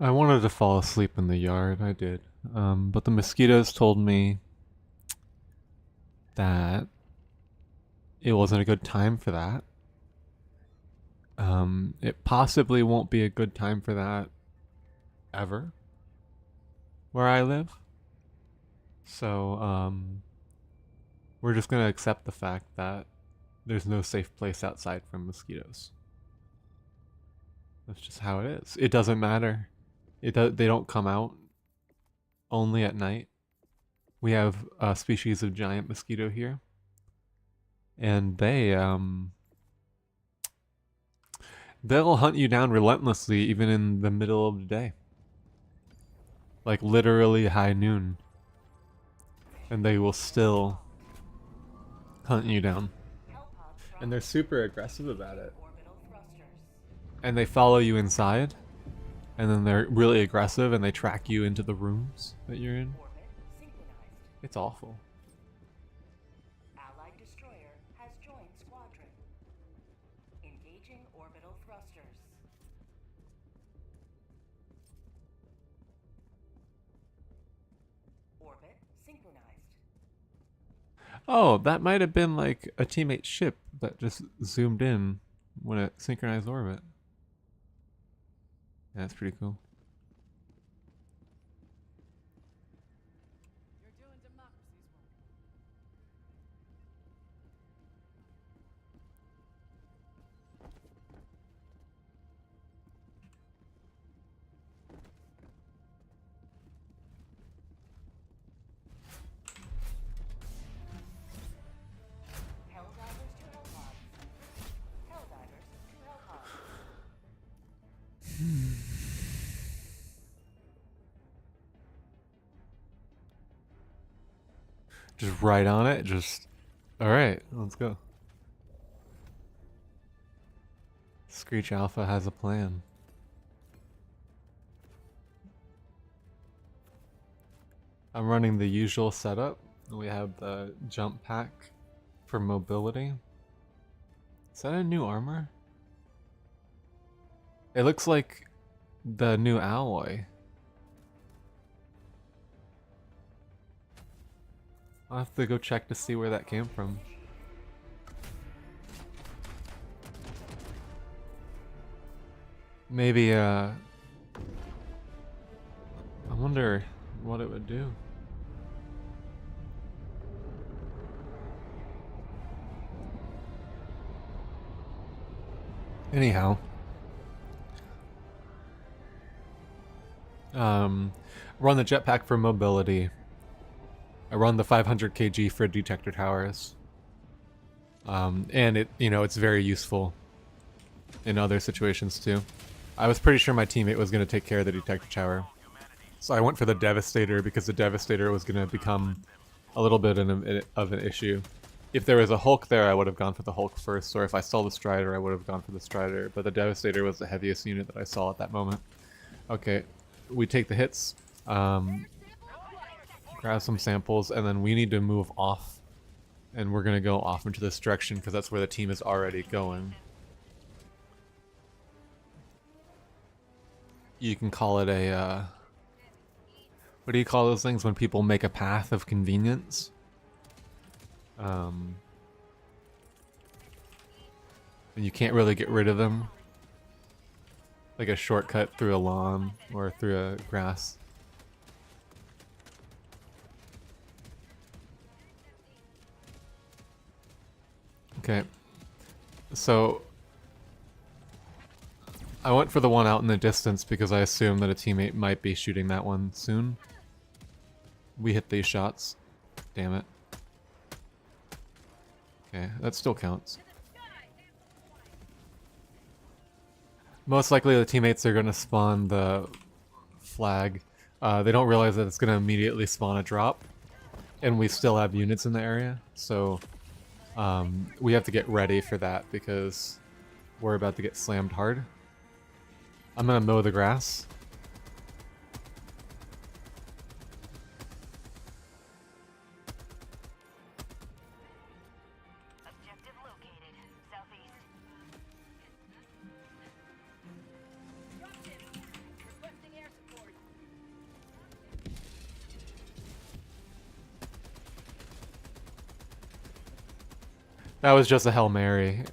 I wanted to fall asleep in the yard, I did. But the mosquitoes told me that it wasn't a good time for that. It possibly won't be a good time for that ever where I live. So, we're just gonna accept the fact that there's no safe place outside from mosquitoes. That's just how it is. It doesn't matter. They don't come out only at night. We have a species of giant mosquito here, and they'll hunt you down relentlessly even in the middle of the day. Like literally high noon. And they will still hunt you down. And they're super aggressive about it. And they follow you inside. And then they're really aggressive and they track you into the rooms that you're in. It's awful. Allied destroyer has joined squadron. Engaging orbital thrusters. Orbit synchronized. Oh, that might have been like a teammate ship that just zoomed in when it synchronized orbit. Yeah, that's pretty cool. You're doing democracy's work. Helldivers to Hellpods. Helldivers to Hellpods. Just right on it, just... Alright, let's go. Screech Alpha has a plan. I'm running the usual setup. We have the jump pack for mobility. Is that a new armor? It looks like the new alloy. I'll have to go check to see where that came from. Maybe, I wonder what it would do. Anyhow. Run the jetpack for mobility. I run the 500 kg for detector towers. And it's very useful in other situations too. I was pretty sure my teammate was going to take care of the detector tower. So I went for the Devastator because the Devastator was going to become a little bit of an issue. If there was a Hulk there, I would have gone for the Hulk first, or if I saw the Strider, I would have gone for the Strider, but the Devastator was the heaviest unit that I saw at that moment. Okay, we take the hits, grab some samples, and then we need to move off, and we're going to go off into this direction because that's where the team is already going. You can call it a, what do you call those things when people make a path of convenience? And you can't really get rid of them. Like a shortcut through a lawn or through a grass. Okay. So I went for the one out in the distance because I assumed that a teammate might be shooting that one soon. We hit these shots. Damn it. Okay, that still counts. Most likely the teammates are going to spawn the flag. They don't realize that it's going to immediately spawn a drop. And we still have units in the area. So we have to get ready for that because we're about to get slammed hard. I'm going to mow the grass. Objective located. Southeast. Requesting air That was just a Hail Mary.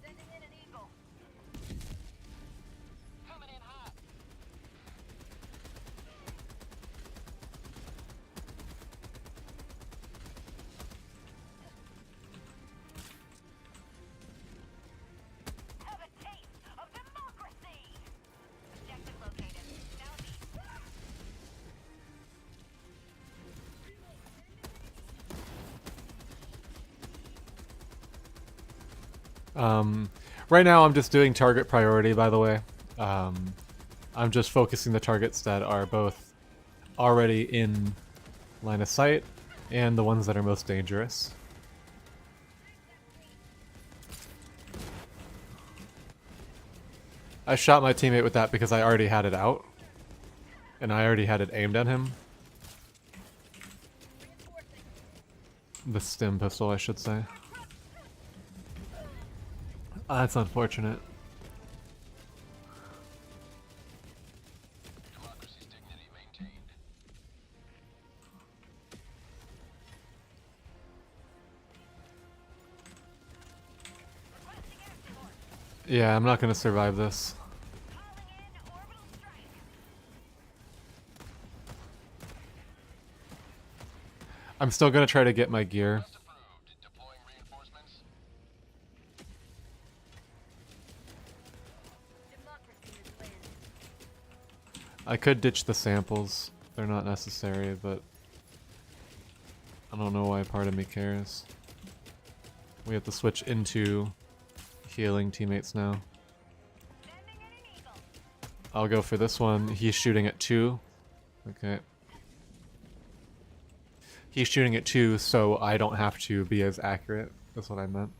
Sending in an eagle. Coming in hot. Have a taste of democracy. Objective located. Southeast. Right now I'm just doing target priority, by the way. I'm just focusing the targets that are both already in line of sight and the ones that are most dangerous. I shot my teammate with that because I already had it out. And I already had it aimed at him. The stim pistol, I should say. That's unfortunate. Democracy's dignity maintained. Yeah, I'm not gonna survive this. I'm still gonna try to get my gear. Just approved. Deploying reinforcements. Democracy is landed. I could ditch the samples. They're not necessary, but I don't know why part of me cares. We have to switch into healing teammates now. Sending in an eagle. I'll go for this one. He's shooting at 2. Okay. He's shooting at 2, so I don't have to be as accurate. That's what I meant.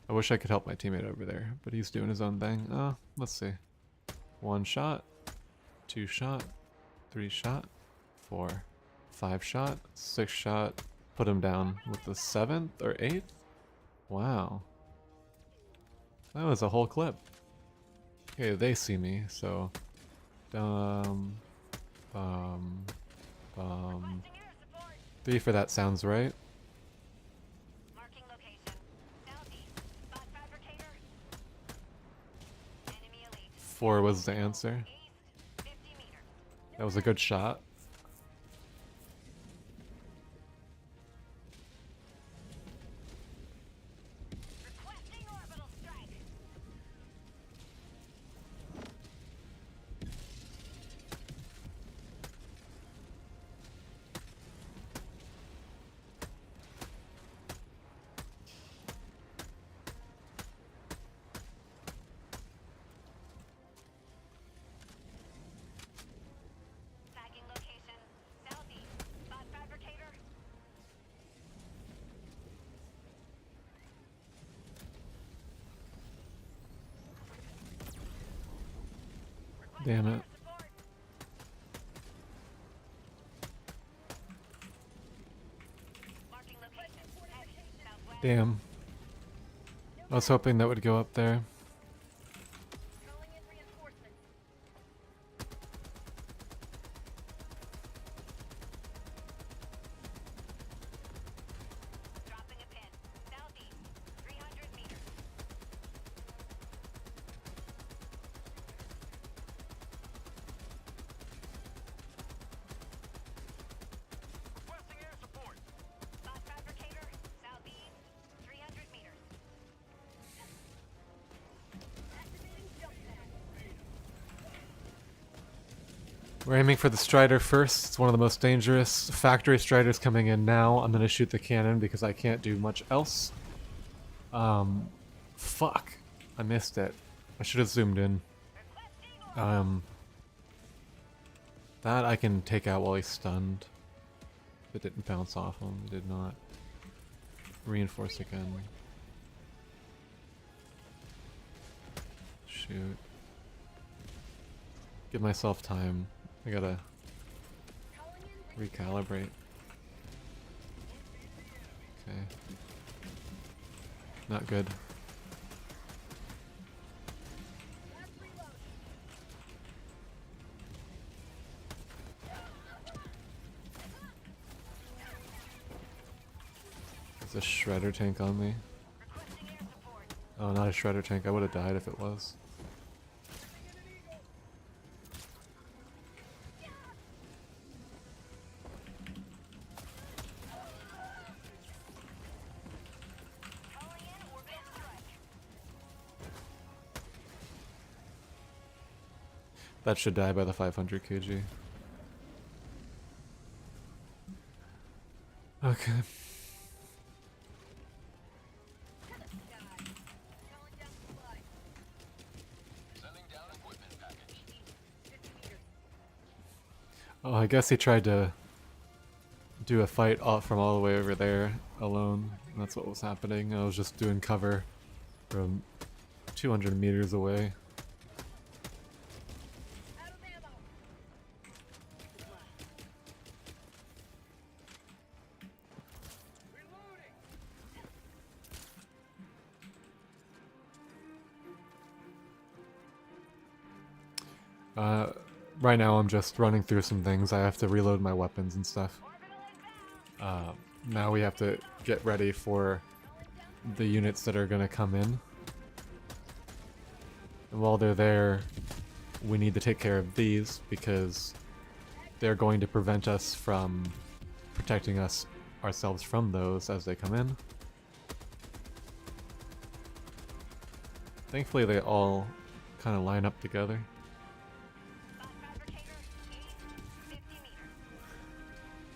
I wish I could help my teammate over there, but he's doing his own thing. Let's see. 1 shot, 2 shot, 3 shot, 4, 5 shot, 6 shot. Put him down with the 7th or 8th? Wow. That was a whole clip. Okay, they see me, so... Bum... 3 for that sounds right. Marking location. Southeast. Spot fabricator. Enemy elite. 4 was the answer. East. 50 meters. That was a good shot. Requesting orbital strike. Tagging location. Southeast. Spot fabricator. Damn it. Support. Marking location. Southwest. Damn. I was hoping that would go up there. Calling in reinforcements. Dropping a pin. Southeast. 300 meters. Requesting air support. Spot fabricator. Southeast. 300 meters. Activating jump pad. We're aiming for the Strider first. It's one of the most dangerous. Factory Striders coming in now. I'm gonna shoot the cannon because I can't do much else. Fuck. I missed it. I should have zoomed in. That I can take out while he's stunned. It didn't bounce off him. It did not. Reinforce again. Shoot. Give myself time. I gotta recalibrate. Okay. Not good. There's a shredder tank on me. Oh, not a shredder tank. I would have died if it was. That should die by the 500 kg. Okay. Sending down equipment package. Oh, I guess he tried to do a fight from all the way over there alone. That's what was happening. I was just doing cover from 200 meters away. Right now I'm just running through some things. I have to reload my weapons and stuff. Now we have to get ready for the units that are going to come in. And while they're there, we need to take care of these because they're going to prevent us from protecting ourselves from those as they come in. Thankfully they all kind of line up together.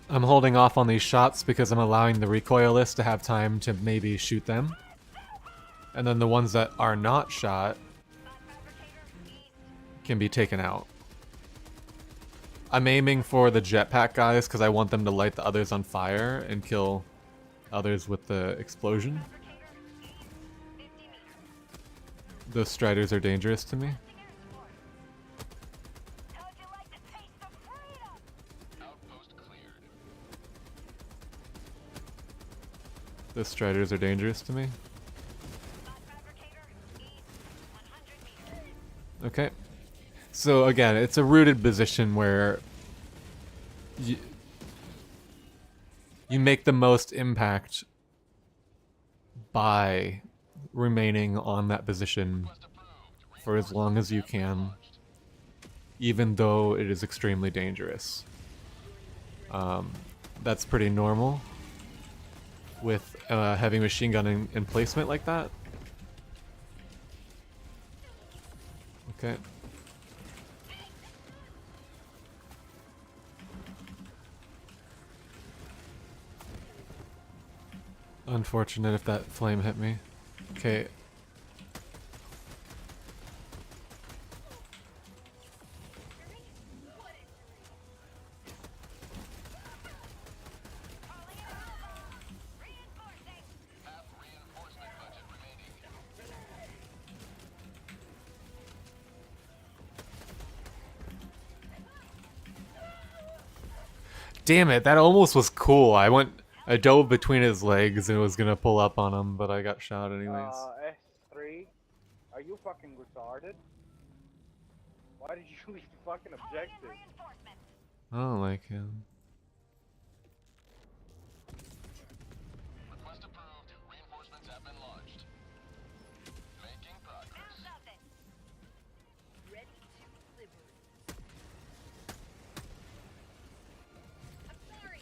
I'm holding off on these shots because I'm allowing the recoilless to have time to maybe shoot them. And then the ones that are not shot can be taken out. I'm aiming for the jetpack guys because I want them to light the others on fire and kill others with the explosion. Those striders are dangerous to me. The striders are dangerous to me. Okay. So again, it's a rooted position where you make the most impact by remaining on that position for as long as you can, even though it is extremely dangerous. That's pretty normal with heavy machine gun in placement like that. Okay. Unfortunate if that flame hit me. Okay. Damn it, that almost was cool. I dove between his legs and was gonna pull up on him, but I got shot anyways. S3, are you fucking retarded? Why did you leave the fucking objective? I don't like him. Request approved. Reinforcements have been launched. Making progress. Ready to deliver. I'm sorry.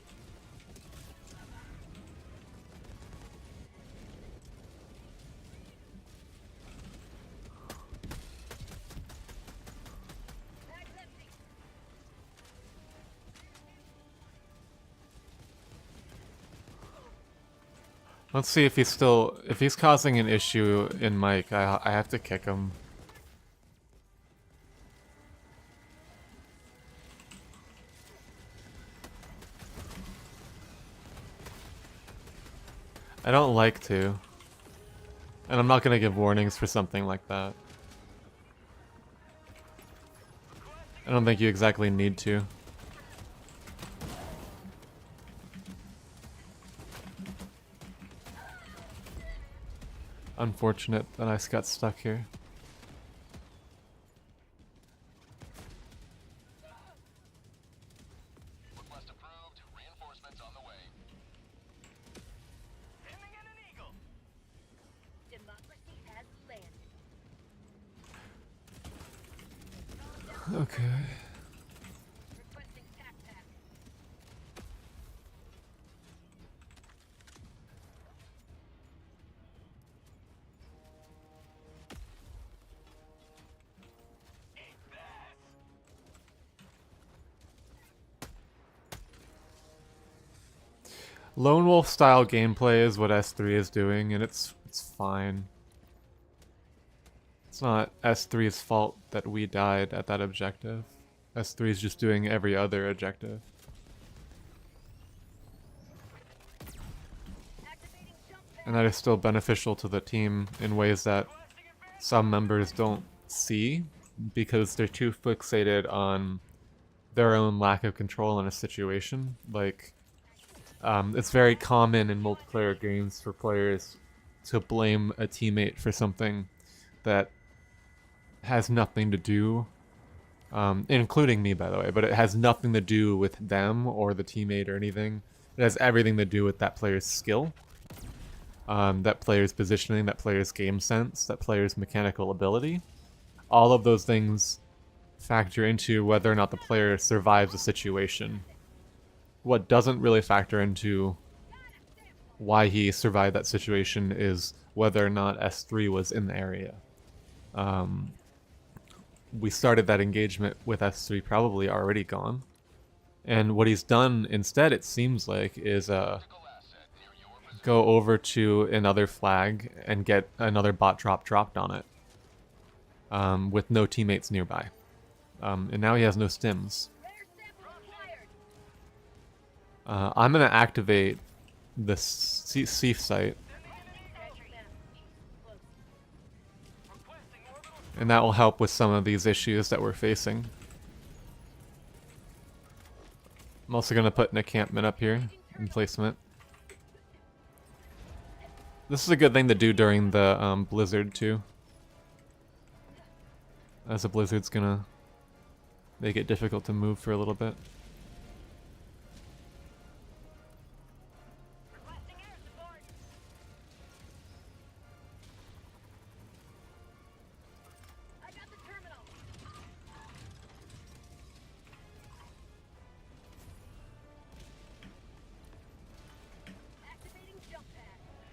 Let's see if he's causing an issue in Mike. I have to kick him. I don't like to. And I'm not gonna give warnings for something like that. I don't think you exactly need to. Unfortunate that I got stuck here. Request approved. Reinforcements on the way. Okay. Lone Wolf style gameplay is what S3 is doing, and it's fine. It's not S3's fault that we died at that objective. S3 is just doing every other objective. And that is still beneficial to the team in ways that some members don't see because they're too fixated on their own lack of control in a situation. Like, it's very common in multiplayer games for players to blame a teammate for something that has nothing to do, including me, by the way, but it has nothing to do with them or the teammate or anything. It has everything to do with that player's skill, that player's positioning, that player's game sense, that player's mechanical ability. All of those things factor into whether or not the player survives a situation. What doesn't really factor into why he survived that situation is whether or not S3 was in the area. We started that engagement with S3 probably already gone. And what he's done instead, it seems like, is go over to another flag and get another bot drop dropped on it with no teammates nearby. And now he has no stims. I'm going to activate the Seaf site. And that will help with some of these issues that we're facing. I'm also going to put an encampment up here in placement. This is a good thing to do during the blizzard too, as the blizzard's going to make it difficult to move for a little bit.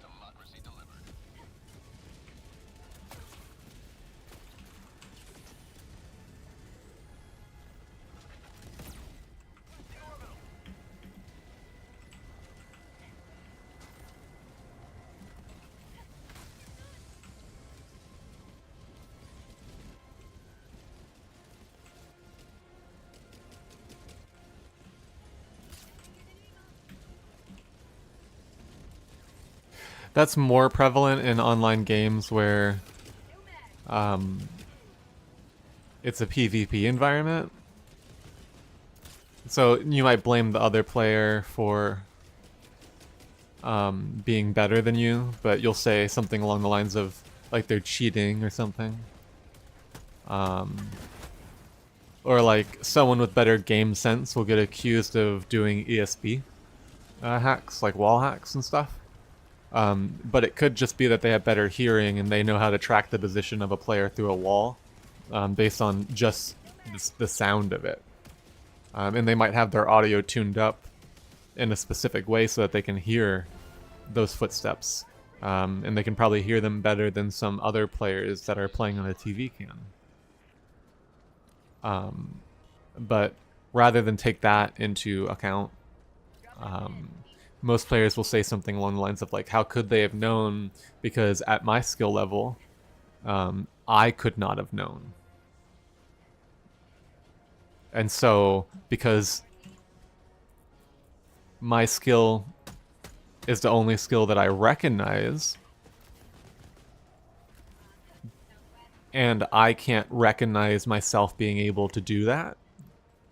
Democracy delivered. That's more prevalent in online games where it's a PvP environment. So you might blame the other player for being better than you, but you'll say something along the lines of like they're cheating or something. Or like someone with better game sense will get accused of doing ESP hacks, like wall hacks and stuff. But it could just be that they have better hearing and they know how to track the position of a player through a wall based on just the sound of it. And they might have their audio tuned up in a specific way so that they can hear those footsteps. And they can probably hear them better than some other players that are playing on a TV can. But rather than take that into account, most players will say something along the lines of like, how could they have known? Because at my skill level, I could not have known. And so, because my skill is the only skill that I recognize, and I can't recognize myself being able to do that,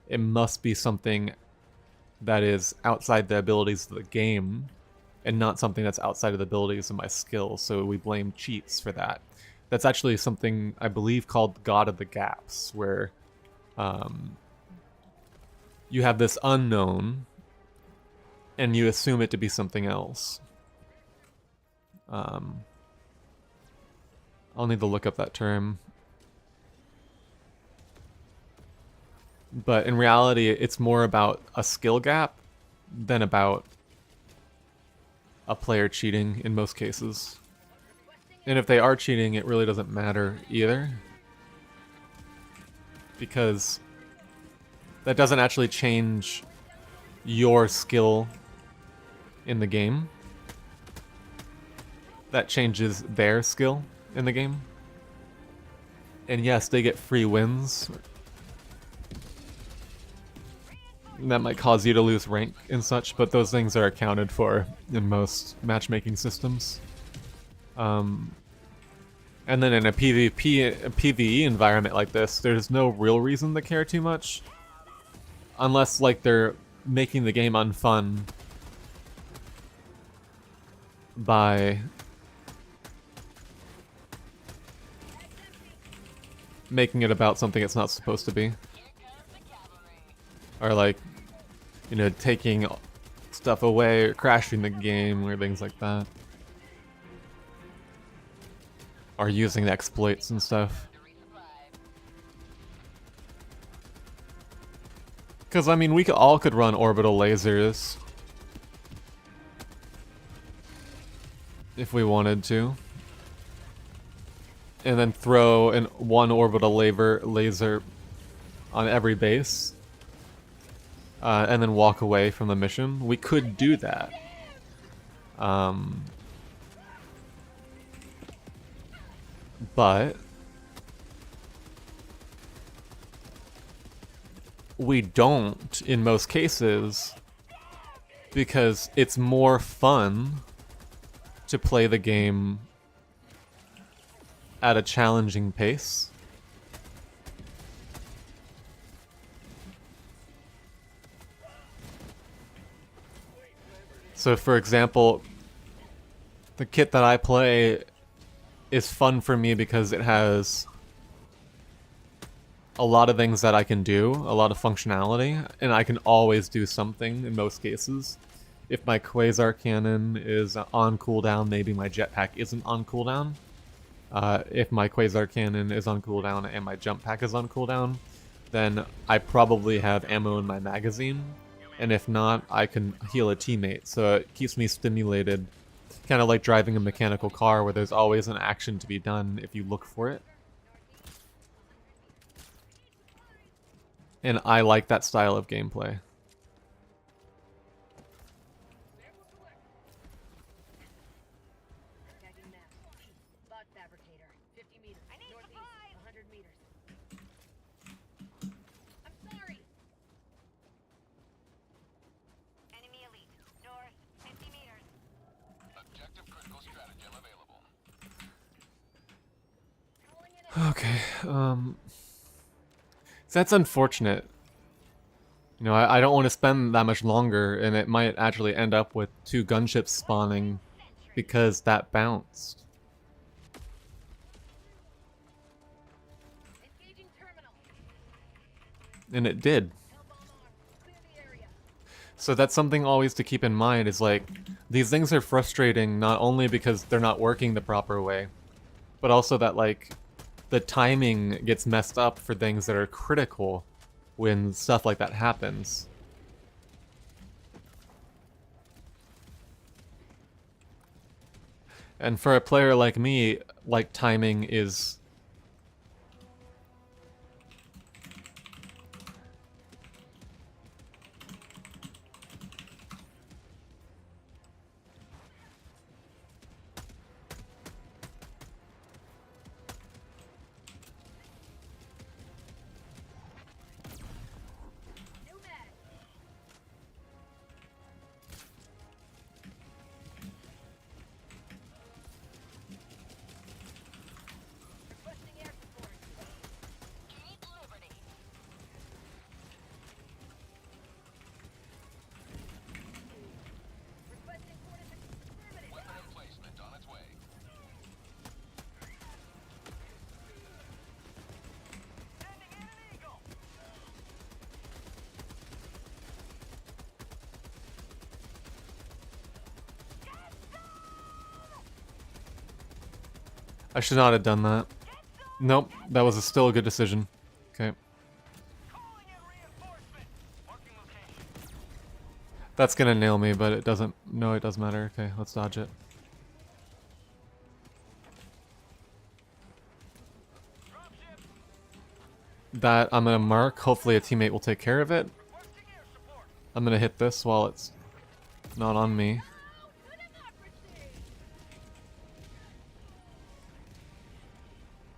it must be something that is outside the abilities of the game and not something that's outside of the abilities of my skill. So we blame cheats for that. That's actually something I believe called God of the Gaps, where you have this unknown and you assume it to be something else. I'll need to look up that term. But in reality, it's more about a skill gap than about a player cheating in most cases. And if they are cheating, it really doesn't matter either. Because that doesn't actually change your skill in the game. That changes their skill in the game. And yes, they get free wins. That might cause you to lose rank and such, but those things are accounted for in most matchmaking systems. And then in a PvE environment like this, there's no real reason to care too much. Unless, like, they're making the game unfun by making it about something it's not supposed to be. Or, like, you know, taking stuff away or crashing the game or things like that. Or using exploits and stuff. Because, I mean, we all could run orbital lasers. If we wanted to. And then throw one orbital laser on every base. And then walk away from the mission. We could do that. But we don't in most cases because it's more fun to play the game at a challenging pace. So for example, the kit that I play is fun for me because it has a lot of things that I can do, a lot of functionality, and I can always do something in most cases. If my quasar cannon is on cooldown, maybe my jetpack isn't on cooldown. If my quasar cannon is on cooldown and my jump pack is on cooldown, then I probably have ammo in my magazine. And if not, I can heal a teammate, so it keeps me stimulated. Kind of like driving a mechanical car where there's always an action to be done if you look for it. And I like that style of gameplay. Okay, so that's unfortunate. You know, I don't want to spend that much longer, and it might actually end up with 2 gunships spawning because that bounced. And it did. So that's something always to keep in mind, is like, these things are frustrating not only because they're not working the proper way, but also that, like, the timing gets messed up for things that are critical when stuff like that happens. And for a player like me, like, timing is I should not have done that. Nope, that was still a good decision. Okay. That's gonna nail me, but it doesn't. No, it does matter. Okay, let's dodge it. That I'm gonna mark. Hopefully a teammate will take care of it. I'm gonna hit this while it's not on me.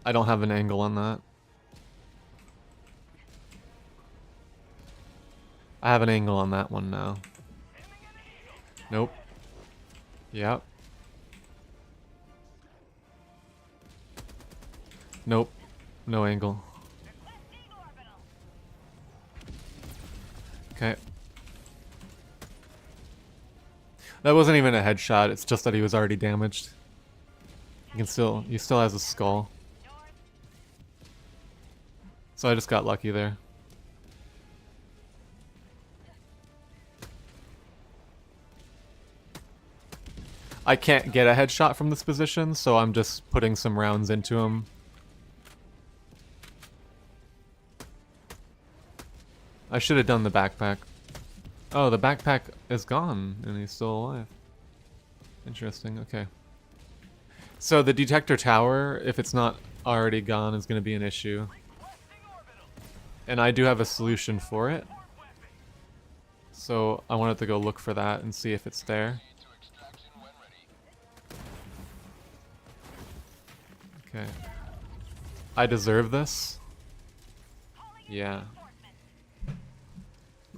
I don't have an angle on that. I have an angle on that one now. Nope. Yep. Nope. No angle. Okay. That wasn't even a headshot, it's just that he was already damaged. He still has a skull. So I just got lucky there. I can't get a headshot from this position, so I'm just putting some rounds into him. I should have done the backpack. Oh, the backpack is gone, and he's still alive. Interesting, okay. So the detector tower, if it's not already gone, is going to be an issue. And I do have a solution for it. So I wanted to go look for that and see if it's there. Okay. I deserve this. Yeah.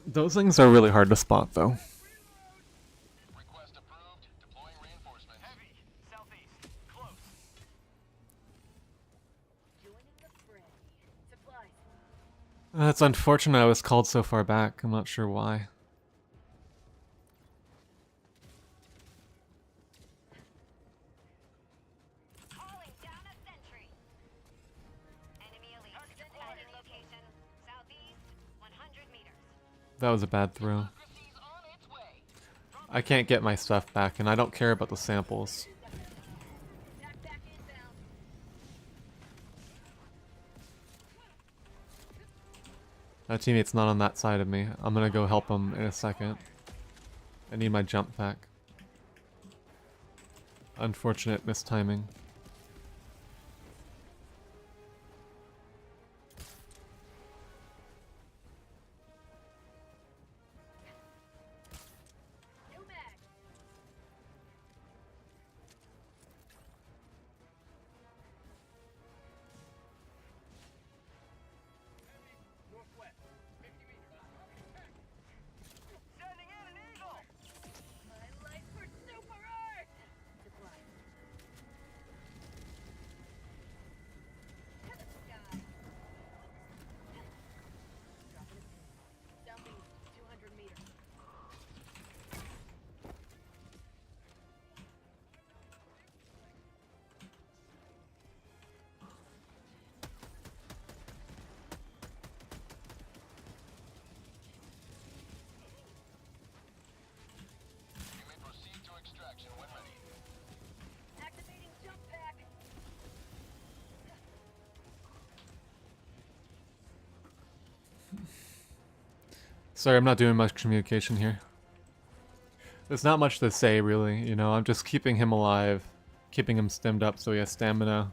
Those things are really hard to spot, though. Request approved. Deploying reinforcements. Heavy. Southeast. Close. Joining the fray. Supplies. That's unfortunate I was called so far back. I'm not sure why. Calling down a sentry. Enemy elite. Landing location. Southeast. 100 meters. That was a bad throw. Democracy's on its way. I can't get my stuff back, and I don't care about the samples. Backpack inbound. My teammate's not on that side of me. I'm gonna go help him in a second. I need my jump pack. Unfortunate mistiming. New mag. Northwest. 50 meters. Sending in an eagle. My life for super art. Supplies. To the sky. Dropping a pin. Southeast. 200 meters. You may proceed to extraction when ready. Activating jump pack. Sorry, I'm not doing much communication here. There's not much to say, really. You know, I'm just keeping him alive, keeping him stemmed up so he has stamina,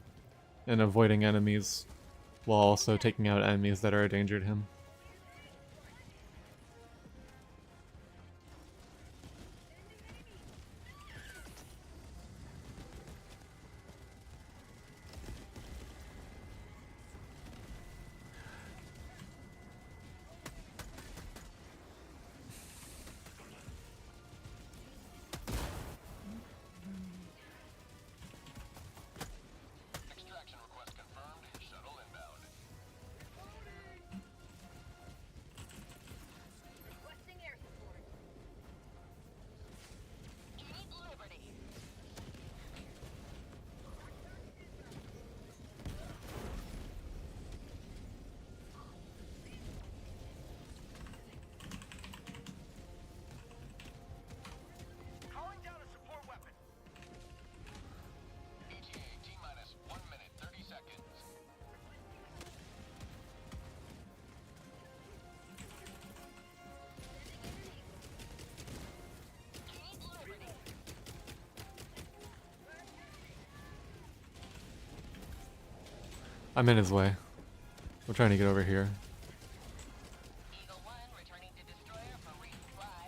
and avoiding enemies, while also taking out enemies that are a danger to him. Extraction request confirmed. Shuttle inbound. I'm in his way. We're trying to get over here. Eagle 1 returning to destroyer for resupply.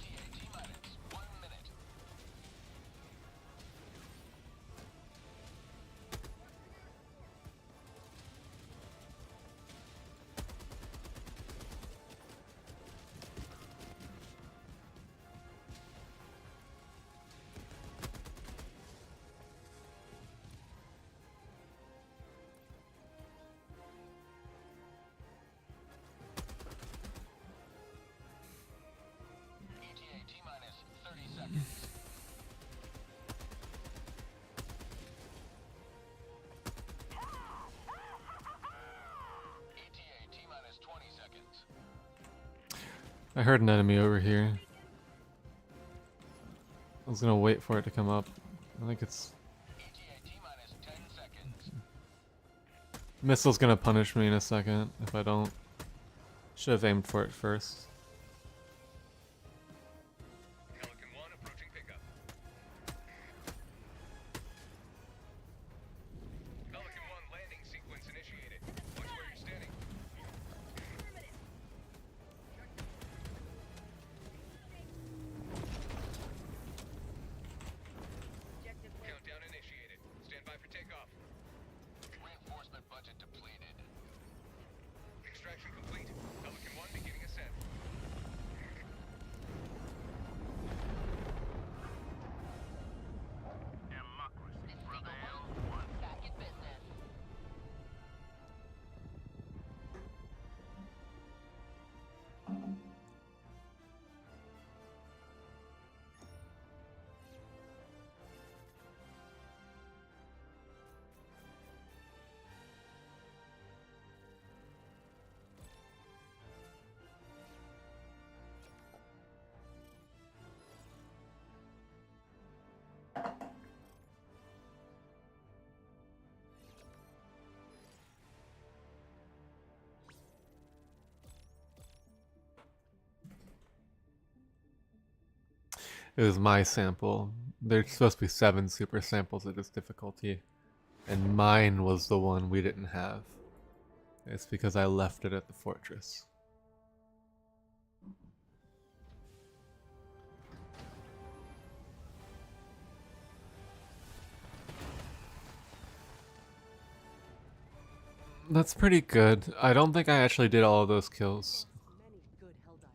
ETA T-minus 1 minute. ETA T-minus 30 seconds. ETA T-minus 20 seconds. I heard an enemy over here. I was gonna wait for it to come up. I think it's... ETA T-minus 10 seconds. Missile's gonna punish me in a second if I don't. Should have aimed for it first. Pelican 1 approaching pickup. Pelican 1 landing sequence initiated. Watch where you're standing. Countdown initiated. Stand by for takeoff. Reinforcement budget depleted. Extraction complete. Pelican 1 beginning ascent. This is Eagle 1. Back in business. It was my sample. There's supposed to be 7 super samples of this difficulty. And mine was the one we didn't have. It's because I left it at the fortress. That's pretty good. I don't think I actually did all of those kills. Many good Helldivers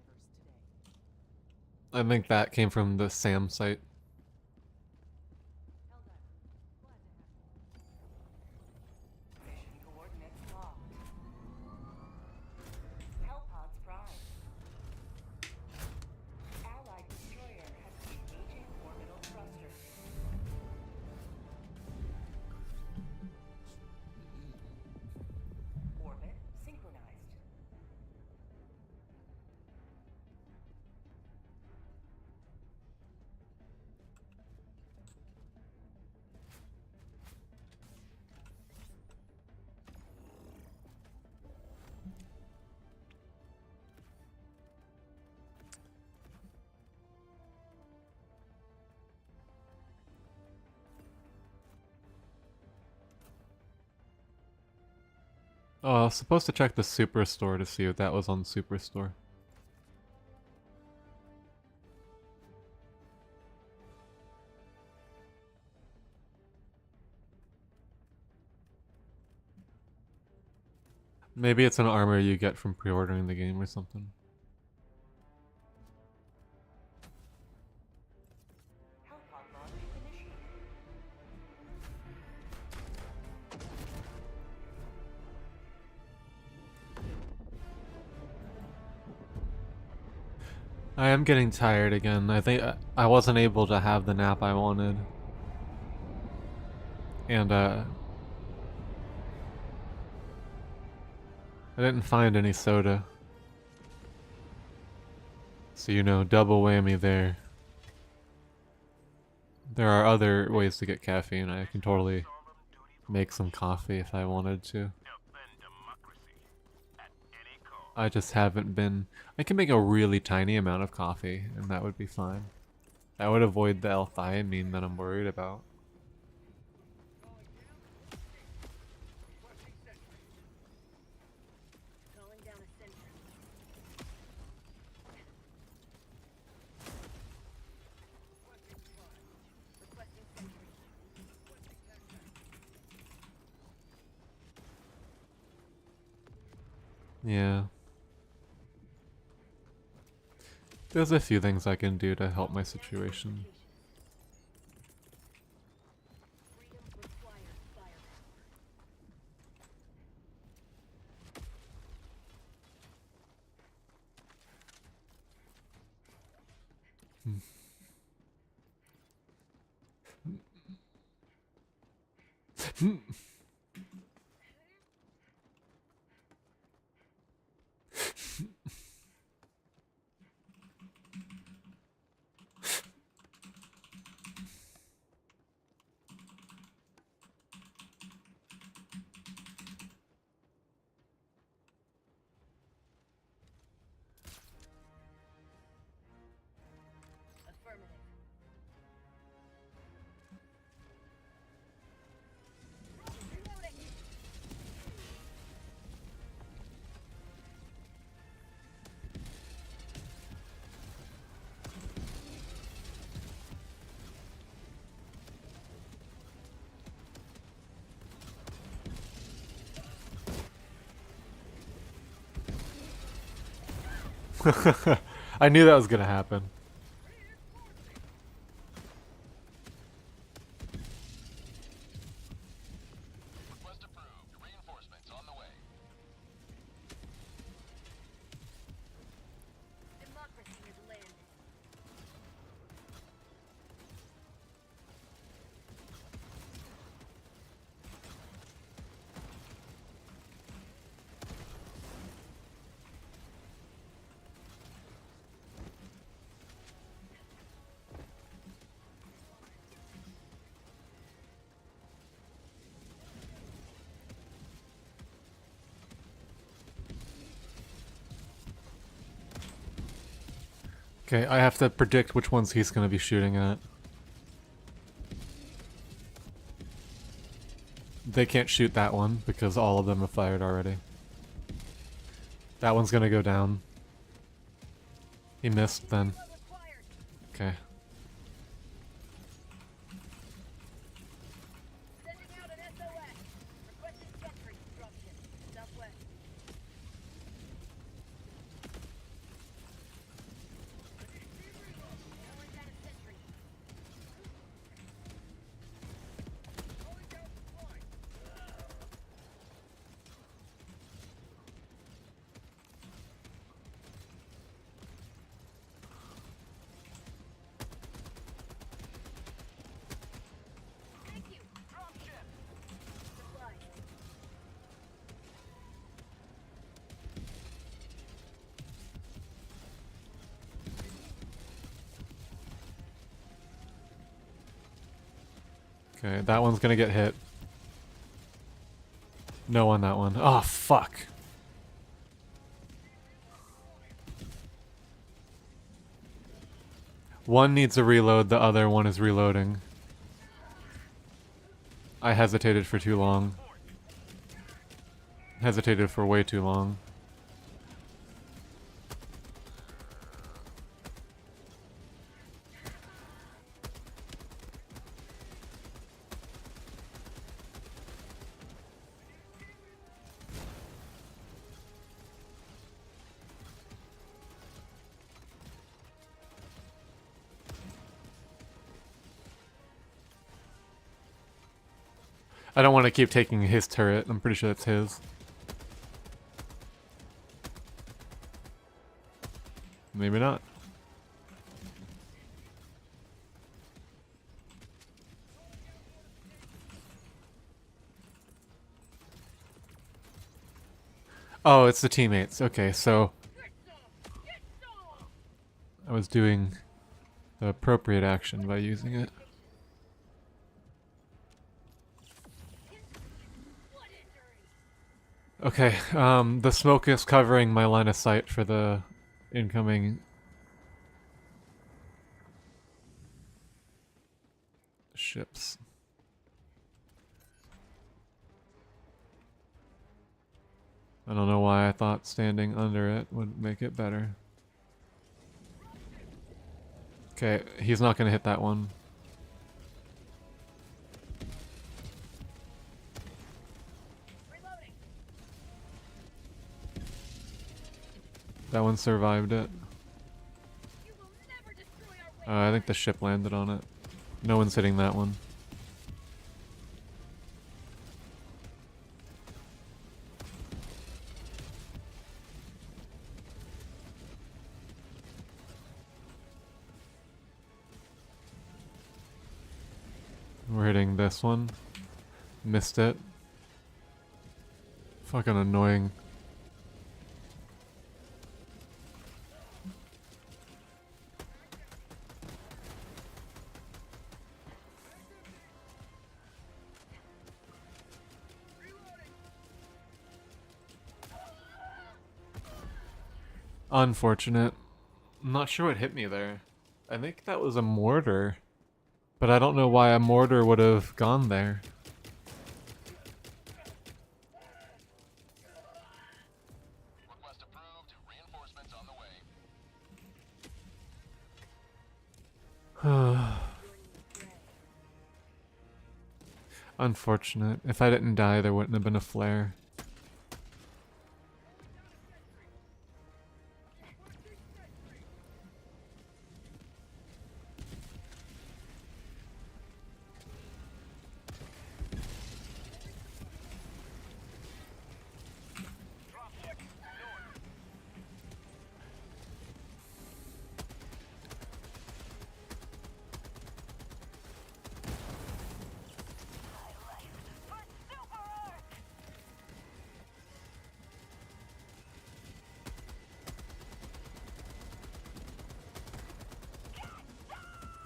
today. I think that came from the SAM site. Mission coordinates locked. Hellpods prime. Allied destroyer has engaging orbital thrusters. Orbit synchronized. Oh, I was supposed to check the Superstore to see if that was on Superstore. Maybe it's an armor you get from pre-ordering the game or something. Hellpod launch initiated. I am getting tired again. I think I wasn't able to have the nap I wanted. And I didn't find any soda. So you know, double whammy there. There are other ways to get caffeine. I can totally make some coffee if I wanted to. I just haven't been... I can make a really tiny amount of coffee, and that would be fine. That would avoid the L-thiamine that I'm worried about. Calling down a sentry. Requesting sentry. Yeah. There's a few things I can do to help my situation. Freedom requires firepower. Affirmative. Reloading. I knew that was gonna happen. Request approved. Reinforcements on the way. Democracy has landed. Okay, I have to predict which ones he's gonna be shooting at. They can't shoot that one because all of them have fired already. That one's gonna go down. He missed then. Required. Okay. Sending out an SOS. Requesting sentry disruption. Southwest. Calling down a sentry. Thank you. Dropship. Supplies. Okay, that one's gonna get hit. No on that one. Oh, fuck. One needs a reload, the other one is reloading. I hesitated for too long. Hesitated for way too long. I don't want to keep taking his turret. I'm pretty sure that's his. Maybe not. Oh, it's the teammates. Okay, so I was doing the appropriate action by using it. Okay, the smoke is covering my line of sight for the incoming ships. I don't know why I thought standing under it would make it better. Okay, he's not gonna hit that one. That one survived it. I think the ship landed on it. No one's hitting that one. We're hitting this one. Missed it. Fucking annoying. Unfortunate. I'm not sure what hit me there. I think that was a mortar. But I don't know why a mortar would have gone there. Request approved. Reinforcements on the way. Unfortunate. If I didn't die, there wouldn't have been a flare.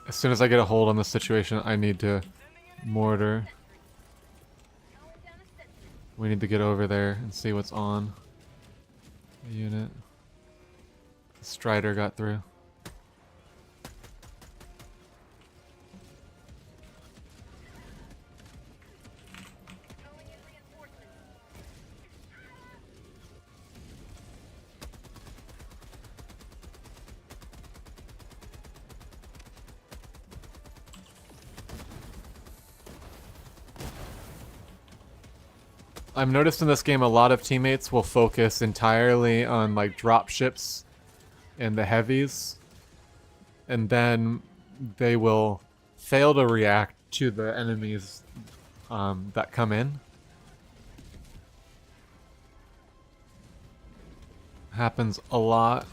As soon as I get a hold on the situation, I need to mortar. We need to get over there and see what's on the unit. The Strider got through. I've noticed in this game a lot of teammates will focus entirely on like drop ships and the heavies, and then they will fail to react to the enemies that come in. Happens a lot.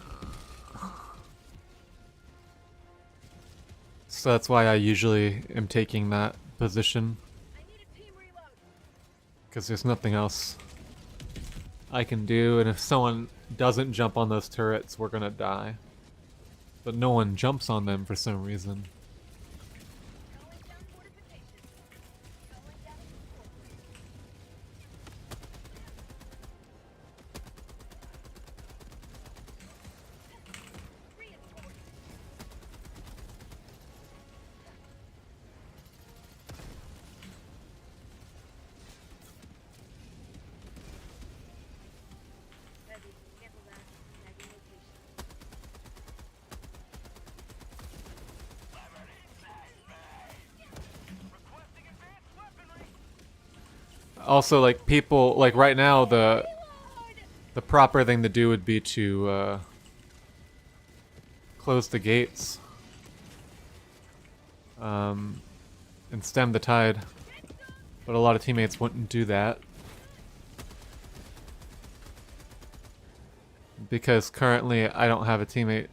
So that's why I usually am taking that position. Because there's nothing else I can do, and if someone doesn't jump on those turrets, we're gonna die. But no one jumps on them for some reason. Also, like, people, like, right now, the proper thing to do would be to, close the gates. And stem the tide. But a lot of teammates wouldn't do that. Because currently, I don't have a teammate.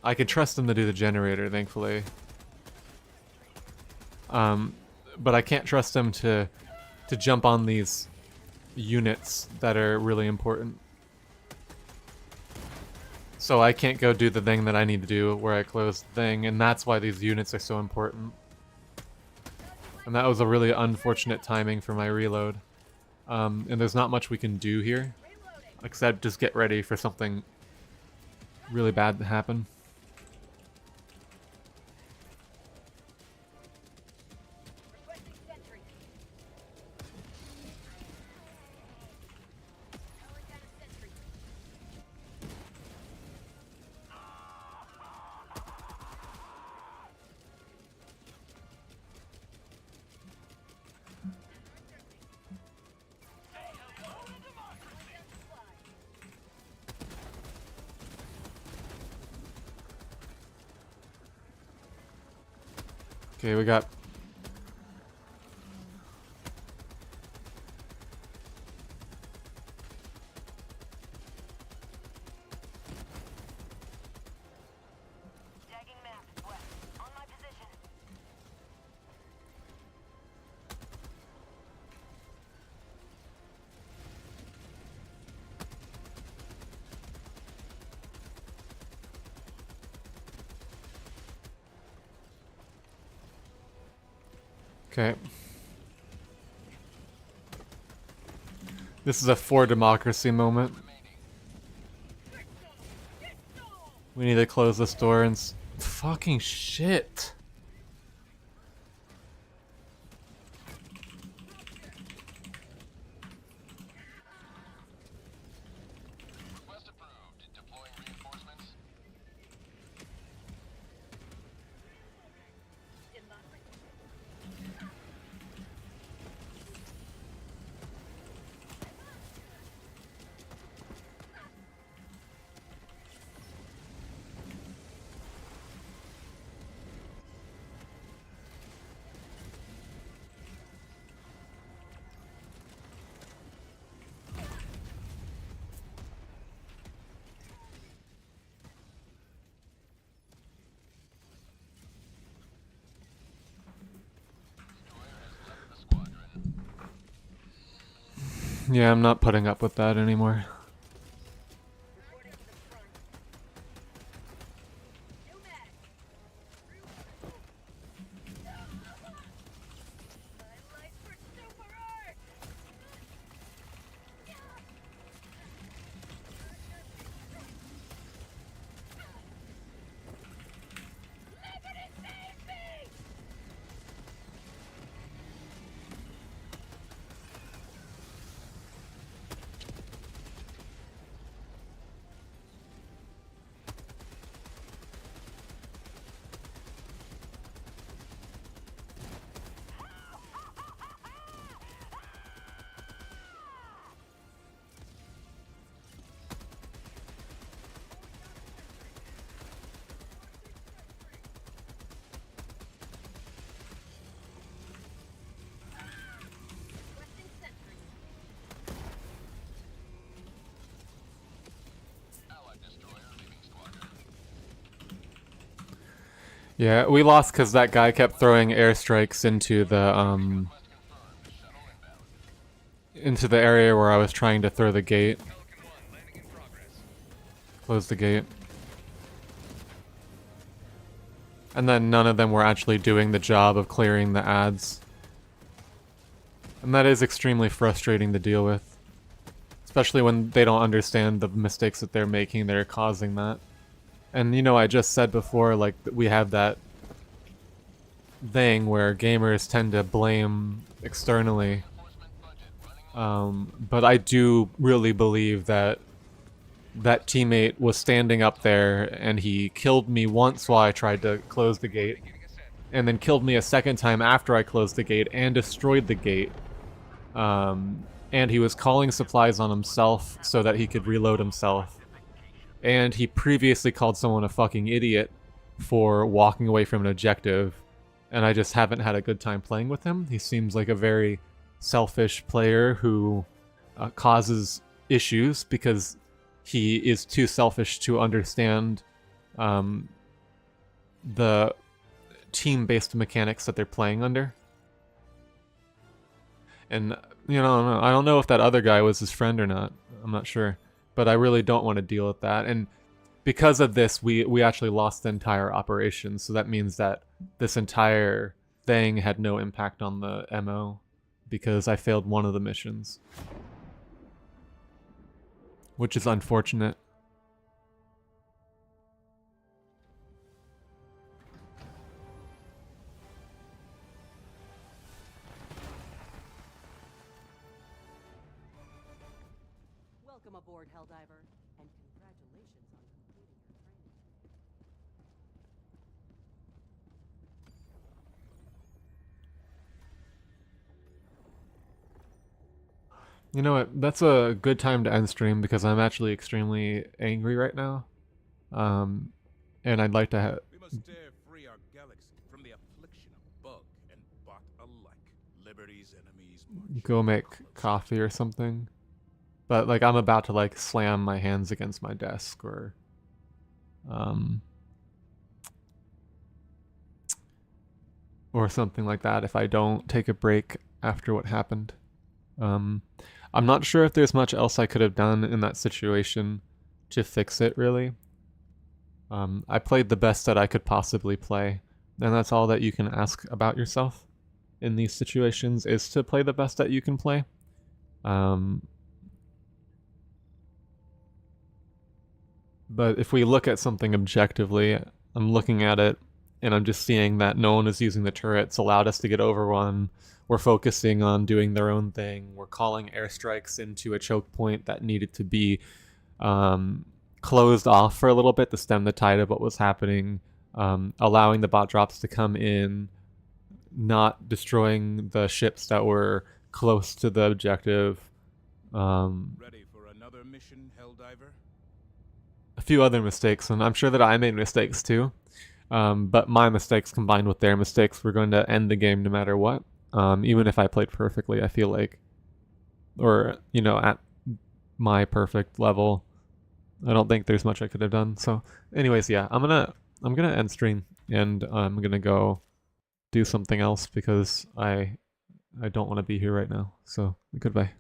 I can trust them to do the generator, thankfully. But I can't trust them to jump on these units that are really important. So I can't go do the thing that I need to do where I close the thing, and that's why these units are so important. And that was a really unfortunate timing for my reload. And there's not much we can do here, except just get ready for something really bad to happen. Okay, we got... Tagging map west. On my position. Okay. This is a for democracy moment. We need to close this door and fucking shit. Request approved. Deploying reinforcements. Yeah, I'm not putting up with that anymore. Yeah, we lost because that guy kept throwing airstrikes into the area where I was trying to throw the gate. Pelican 1, landing in progress. Close the gate. And then none of them were actually doing the job of clearing the ads. And that is extremely frustrating to deal with. Especially when they don't understand the mistakes that they're making that are causing that. And you know, I just said before, like, we have that thing where gamers tend to blame externally. But I do really believe that that teammate was standing up there and he killed me once while I tried to close the gate. And then killed me a second time after I closed the gate and destroyed the gate. And he was calling supplies on himself so that he could reload himself. And he previously called someone a fucking idiot for walking away from an objective. And I just haven't had a good time playing with him. He seems like a very selfish player who causes issues because he is too selfish to understand the team-based mechanics that they're playing under. And, you know, I don't know if that other guy was his friend or not. I'm not sure. But I really don't want to deal with that. And because of this, we actually lost the entire operation. So that means that this entire thing had no impact on the MO because I failed one of the missions. Which is unfortunate. Welcome aboard, Helldiver, and congratulations on completing your training. You know what? That's a good time to end stream because I'm actually extremely angry right now. And I'd like to We must dare free our galaxy from the affliction of liberty's enemies march. go make coffee or something. But like I'm about to like slam my hands against my desk or something like that if I don't take a break after what happened. I'm not sure if there's much else I could have done in that situation to fix it, really. I played the best that I could possibly play, and that's all that you can ask about yourself in these situations, is to play the best that you can play. But if we look at something objectively, I'm looking at it and I'm just seeing that no one is using the turrets, allowed us to get over one. We're focusing on doing their own thing. We're calling airstrikes into a choke point that needed to be closed off for a little bit to stem the tide of what was happening. Allowing the bot drops to come in, not destroying the ships that were close to the objective. Ready for another mission, Helldiver? A few other mistakes, and I'm sure that I made mistakes too. But my mistakes combined with their mistakes were going to end the game no matter what. Even if I played perfectly, I feel like, or you know, at my perfect level, I don't think there's much I could have done. So, anyways, yeah, I'm gonna end stream and I'm gonna go do something else because I don't want to be here right now. So goodbye.